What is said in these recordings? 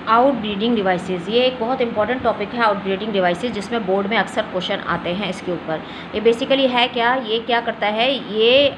Outbreeding devices, ये एक बहुत इंपॉर्टेंट टॉपिक है आउटब्रीडिंग डिवाइसेस, जिसमें बोर्ड में अक्सर क्वेश्चन आते हैं इसके ऊपर। ये बेसिकली है क्या, ये क्या करता है, ये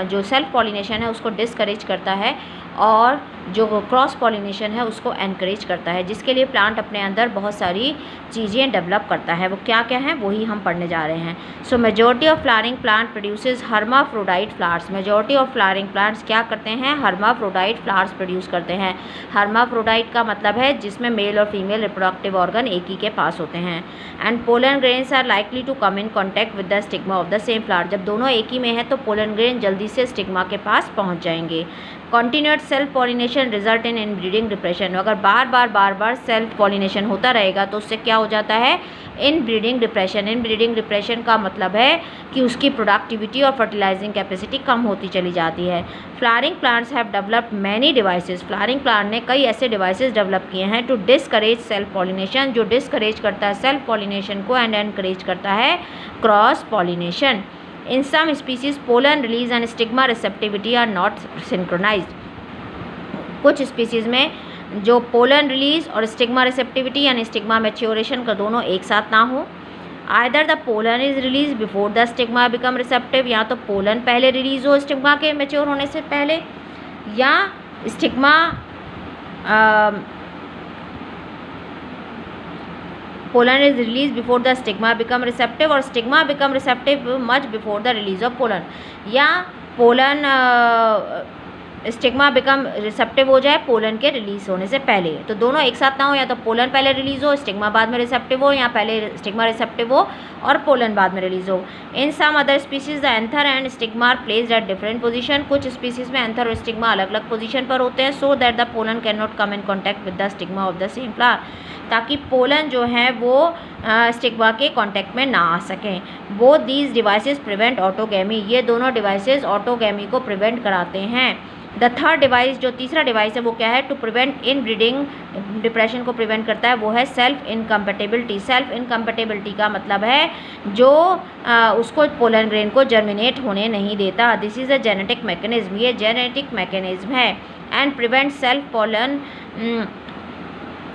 जो सेल्फ पॉलिनेशन है उसको डिस्करेज करता है और जो क्रॉस पॉलिनेशन है उसको एनकरेज करता है, जिसके लिए प्लांट अपने अंदर बहुत सारी चीज़ें डेवलप करता है। वो क्या क्या हैं वही हम पढ़ने जा रहे हैं। सो majority of flowering plant produces hermaphrodite flowers. Majority of flowering plants क्या करते हैं, हर्माफ्रोडाइट फ्लावर्स प्रोड्यूस करते हैं। हर्माफ्रोडाइट का मतलब है जिसमें मेल और फीमेल रिप्रोडक्टिव ऑर्गन एक ही के पास होते हैं। And pollen grains are likely to come in contact with the stigma of the same flower. जब दोनों एक ही में है तो पोलन ग्रेन जल्दी से स्टिग्मा के पास पहुँच जाएंगे। Continued self pollination result in inbreeding depression. अगर बार बार सेल्फ पॉलिनेशन होता रहेगा तो उससे क्या हो जाता है, इनब्रीडिंग डिप्रेशन। इनब्रीडिंग डिप्रेशन का मतलब है कि उसकी प्रोडक्टिविटी और फर्टिलाइजिंग कैपेसिटी कम होती चली जाती है। Flowering plants have developed many devices. Flowering plant ने कई ऐसे डिवाइसेस डेवलप किए हैं टू डिस्करेज सेल्फ पॉलिनेशन, जो डिस्करेज करता है सेल्फ पॉलिनेशन को एंड एनकरेज करता है cross pollination. In some species, pollen release and stigma receptivity are not synchronized. कुछ स्पीसीज़ में जो पोलन रिलीज और स्टिग्मा रिसेप्टिविटी यानी स्टिग्मा मैच्योरेशन का दोनों एक साथ ना हो। Either the pollen is release before the stigma become receptive, या तो पोलन पहले रिलीज हो स्टिग्मा के मैच्योर होने से पहले, या stigma pollen is release before the stigma become receptive और stigma become receptive much before the release of pollen, या पोलन स्टिग्मा बिकम रिसेप्टिव हो जाए पोलन के रिलीज होने से पहले। तो दोनों एक साथ ना हो, या तो पोलन पहले रिलीज हो स्टिग्मा बाद में रिसेप्टिव हो, या पहले स्टिग्मा रिसेप्टिव हो और पोलन बाद में रिलीज हो। In some other species the anther and stigma are placed at different position. कुछ स्पीसीज में एंथर और स्टिग्मा अलग अलग पोजीशन पर होते हैं, so that the pollen can not come in contact with the stigma of the same flower, ताकि pollen जो है वो स्टिग्मा के कांटेक्ट में ना आ सकें। Both these devices prevent autogamy. ये दोनों डिवाइसेस ऑटोगैमी को प्रिवेंट कराते हैं। द थर्ड डिवाइस, जो तीसरा डिवाइस है वो क्या है, to prevent inbreeding depression को प्रिवेंट करता है, वो है सेल्फ इनकम्पेटेबिलिटी। सेल्फ इनकम्पेटेबिलिटी का मतलब है जो उसको पोलन ग्रेन को जर्मिनेट होने नहीं देता। This is a genetic mechanism, ये जेनेटिक मैकेनिज्म है। And prevent self pollen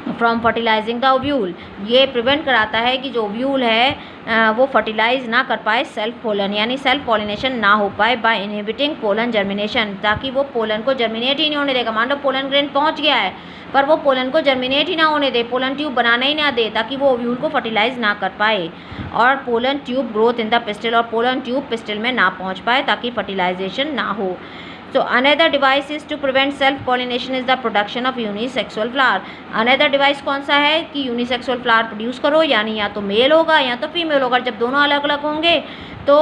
from fertilising the ovule. ये प्रिवेंट कराता है कि जो ओव्यूल है वो फर्टिलाइज ना कर पाए सेल्फ पोलन, यानी सेल्फ पॉलिनेशन ना हो pi by inhibiting pollen germination, ताकि वो पोलन को जर्मिनेट ही नहीं होने देगा। मान लो पोलन ग्रेन पहुंच गया है पर वो पोलन को जर्मिनेट ही ना होने दे, पोलन ट्यूब बनाना ही ना दे, ताकि वो ओव्यूल को फर्टिलाइज ना कर पाए, और pollen tube growth in the pistol, और पोलन ट्यूब पिस्टल में ना पहुँच पाए ताकि फर्टिलाइजेशन ना हो। So another device is to prevent self pollination is the production of unisexual flower. Another device कौन सा है कि unisexual flower प्रोड्यूस करो, यानी या तो मेल होगा या तो फीमेल होगा। जब दोनों अलग अलग होंगे तो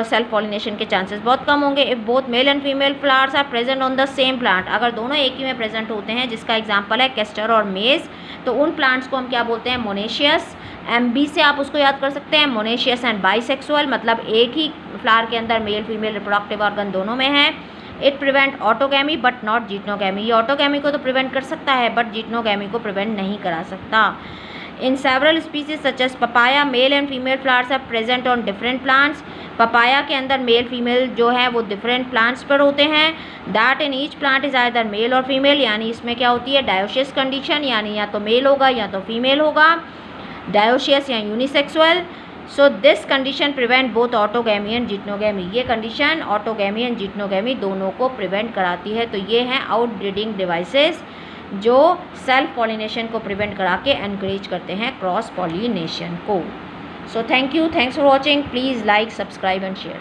सेल्फ पॉलिनेशन के चांसेस बहुत कम होंगे। If both male and female flowers are present on the same plant, अगर दोनों एक ही में प्रेजेंट होते हैं, जिसका एग्जांपल है कैस्टर और मेज, तो उन प्लांट्स को हम क्या बोलते हैं, मोनेशियस। MB से आप उसको याद कर सकते हैं, मोनेशियस एंड बाइसेक्सुअल, मतलब एक ही फ्लावर के अंदर मेल फीमेल रिप्रोडक्टिव ऑर्गन दोनों में है। It prevent autogamy but not geitonogamy. ये ऑटोगैमी को तो प्रिवेंट कर सकता है बट जीटनोगैमी को प्रिवेंट नहीं करा सकता। In several species such as papaya, male and female flowers are present on different plants. Papaya के अंदर मेल फीमेल जो है वो डिफरेंट प्लांट्स पर होते हैं। That in each plant is either male और फीमेल, यानी इसमें क्या होती है, डायोशियस कंडीशन, यानी या तो मेल होगा या तो फीमेल होगा, डायोशियस या unisexual. So this condition prevent both autogamy and geitonogamy. ये कंडीशन ऑटोगैमी एंड जीटनोगैमी दोनों को प्रिवेंट कराती है। तो ये हैं आउटब्रीडिंग डिवाइसेस जो सेल्फ पॉलिनेशन को प्रिवेंट करा के एनकरेज करते हैं क्रॉस पॉलिनेशन को। So thank you, thanks for watching. Please like, subscribe and share.